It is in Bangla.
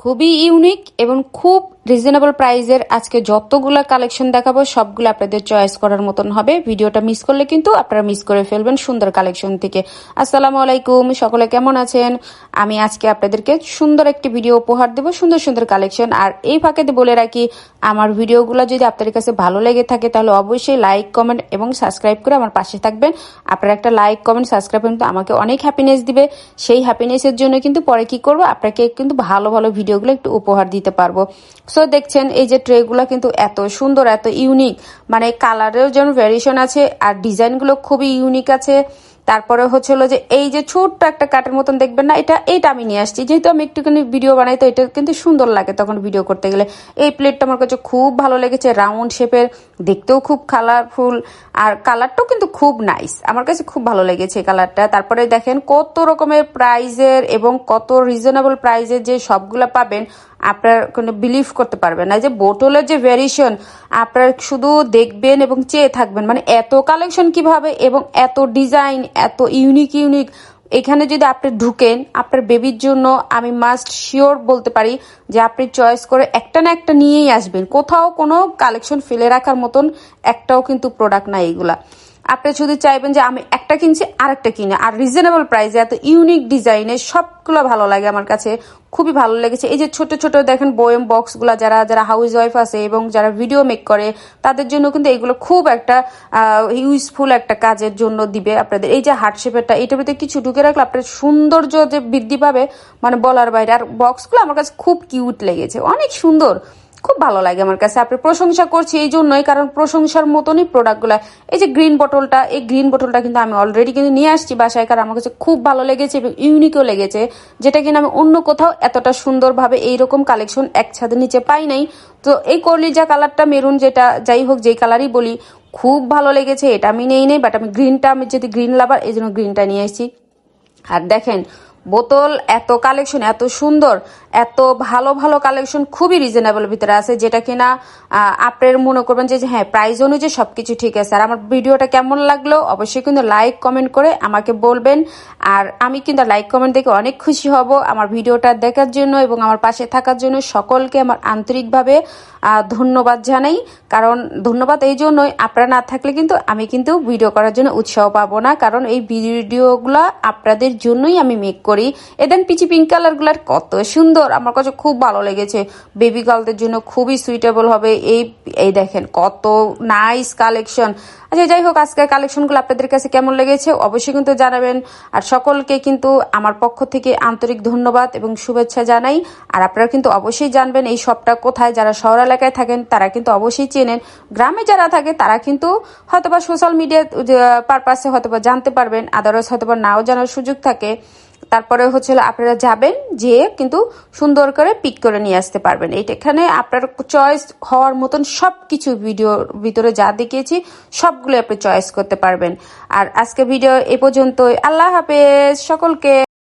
খুবই ইউনিক এবং খুব রিজনেবল প্রাইসের আজকে যতগুলা কালেকশন দেখাবো সবগুলো আপনাদের চয়েস করার মতন হবে। ভিডিওটা মিস করলে কিন্তু আপনারা মিস করে ফেলবেন সুন্দর কালেকশন থেকে। আসসালামু আলাইকুম, সকলে কেমন আছেন? আমি আজকে আপনাদেরকে সুন্দর একটি ভিডিও উপহার দেবো, সুন্দর সুন্দর কালেকশন। আর এই ফাঁকে বলে রাখি, আমার ভিডিওগুলো যদি আপনাদের কাছে ভালো লেগে থাকে তাহলে অবশ্যই লাইক, কমেন্ট এবং সাবস্ক্রাইব করে আমার পাশে থাকবেন। আপনারা একটা লাইক, কমেন্ট, সাবস্ক্রাইব কিন্তু আমাকে অনেক হ্যাপিনেস দিবে। সেই হ্যাপিনেসের জন্য কিন্তু পরে কি করবো, আপনাকে কিন্তু ভালো ভালো ভিডিওগুলো একটু উপহার দিতে পারবো। সো দেখছেন এই যে ট্রেগুলো কিন্তু এত সুন্দর, এত ইউনিক, মানে কালারেও যেন ভ্যারিয়েশন আছে আর ডিজাইনগুলো খুবই ইউনিক আছে। তারপরে হচ্ছিল যে এই যে ছোট্ট একটা কাঠের মতন দেখবেন না, এইটা আমি নিয়ে আসছি, যেহেতু আমি একটুখানি ভিডিও বানাই তো এটা কিন্তু সুন্দর লাগে তখন ভিডিও করতে গেলে। এই প্লেটটা আমার কাছে খুব ভালো লেগেছে, রাউন্ড শেপের, দেখতেও খুব কালারফুল আর কালারটাও কিন্তু খুব নাইস, আমার কাছে খুব ভালো লেগেছে এই কালারটা। তারপরে দেখেন কত রকমের প্রাইজের এবং কত রিজনেবল প্রাইজের যে সবগুলা পাবেন, আপনার কোনো বিলিভ করতে পারবেন না। যে বোতলের যে ভ্যারিয়েশন আপনার শুধু দেখবেন এবং চেয়ে থাকবেন, মানে এত কালেকশন কিভাবে এবং এত ডিজাইন, এত ইউনিক। এখানে যদি আপনি ঢুকেন, আপনার বেবির জন্য আমি মাস্ট শিওর বলতে পারি যে আপনি চয়েস করে একটা না একটা নিয়েই আসবেন। কোথাও কোনো কালেকশন ফেলে রাখার মতন একটাও কিন্তু প্রোডাক্ট নাই এগুলা। আপনি শুধু চাইবেন যে আমি একটা কিনছি আরেকটা কিনে, আর রিজনেবল প্রাইসে এত ইউনিক ডিজাইনের সবগুলো ভালো লাগে, আমার কাছে খুবই ভালো লেগেছে। এই যে ছোট ছোট দেখেন বয়েম বক্সগুলো, যারা যারা হাউস ওয়াইফ আছে এবং যারা ভিডিও মেক করে তাদের জন্য কিন্তু এগুলো খুব একটা ইউজফুল একটা কাজের জন্য দিবে আপনাদের। এই যে হার্ট শেপেরটা, এটার ভিতরে কিছু ঢুকে রাখলে আপনার সৌন্দর্য যে বৃদ্ধি পাবে, মানে বলার বাইরে। আর বক্সগুলো আমার কাছে খুব কিউট লেগেছে, অনেক সুন্দর, খুব ভালো লাগে আমার কাছে। আপনি প্রশংসা করছি এই জন্যই, কারণ প্রশংসার মতনই প্রোডাক্টগুলো। এই যে গ্রিন বোতলটা, এই গ্রিন বোতলটা কিন্তু আমি অলরেডি কিন্তু নিয়ে আসছি বাসায়, কারণ আমার কাছে খুব ভালো লেগেছে এবং ইউনিকও লেগেছে, যেটা কিনা আমি অন্য কোথাও এতটা সুন্দরভাবে এইরকম কালেকশন এক ছাদের নিচে পাই নাই। তো এই কলিজা কালারটা, মেরুন, যেটা যাই হোক যেই কালারই বলি, খুব ভালো লেগেছে। এটা আমি নেই, বাট আমি গ্রিনটা, আমি যদি গ্রিন লাভার এই জন্য গ্রিনটা নিয়ে এসেছি। আর দেখেন বোতল, এত কালেকশন, এত সুন্দর, এত ভালো ভালো কালেকশন খুবই রিজনেবল ভিতরে আছে, যেটা কিনা আপনার মনে করবেন যে হ্যাঁ প্রাইস অনুযায়ী সবকিছু ঠিক আছে। আর আমার ভিডিওটা কেমন লাগলো অবশ্যই কিন্তু লাইক কমেন্ট করে আমাকে বলবেন। আর আমি কিন্তু লাইক কমেন্ট দেখে অনেক খুশি হব আমার ভিডিওটা দেখার জন্য এবং আমার পাশে থাকার জন্য। সকলকে আমার আন্তরিকভাবে ধন্যবাদ জানাই, কারণ ধন্যবাদ এই জন্যই, আপনারা না থাকলে কিন্তু আমি কিন্তু ভিডিও করার জন্য উৎসাহ পাবো না, কারণ এই ভিডিওগুলো আপনাদের জন্যই আমি মেক করি। এদেন পিচি পিঙ্ক কালার গুলার কত সুন্দর, আমার কাছে খুব ভালো লেগেছে। বেবি গার্লদের জন্য খুবই সুইটেবল হবে। এই দেখেন কত নাইস কালেকশন। আচ্ছা যাই হোক, আজকের কালেকশনগুলো আপনাদের কাছে কেমন লেগেছে অবশ্যই কিন্তু জানাবেন। আর সকলকে কিন্তু আমার পক্ষ থেকে আন্তরিক ধন্যবাদ এবং শুভেচ্ছা জানাই। আর আপনারা কিন্তু অবশ্যই জানবেন এই শপটা কোথায়। যারা শহর এলাকায় থাকেন তারা কিন্তু অবশ্যই চেনেন, গ্রামে যারা থাকে তারা কিন্তু হয়তোবা সোশ্যাল মিডিয়া পারপাসে হয়তোবা জানতে পারবেন, আদারওয়াইজ হয়তোবা নাও জানার সুযোগ থাকে। তারপরে হচ্ছে আপনারা যাবেন, যে কিন্তু সুন্দর করে পিক করে নিয়ে আসতে পারবেন। এখানে আপনার চয়েস হওয়ার মতন সবকিছু ভিডিওর ভিতরে যা দেখিয়েছি সবগুলো আপনি চয়েস করতে পারবেন। আর আজকে ভিডিও এ পর্যন্তই। আল্লাহ হাফেজ সকলকে।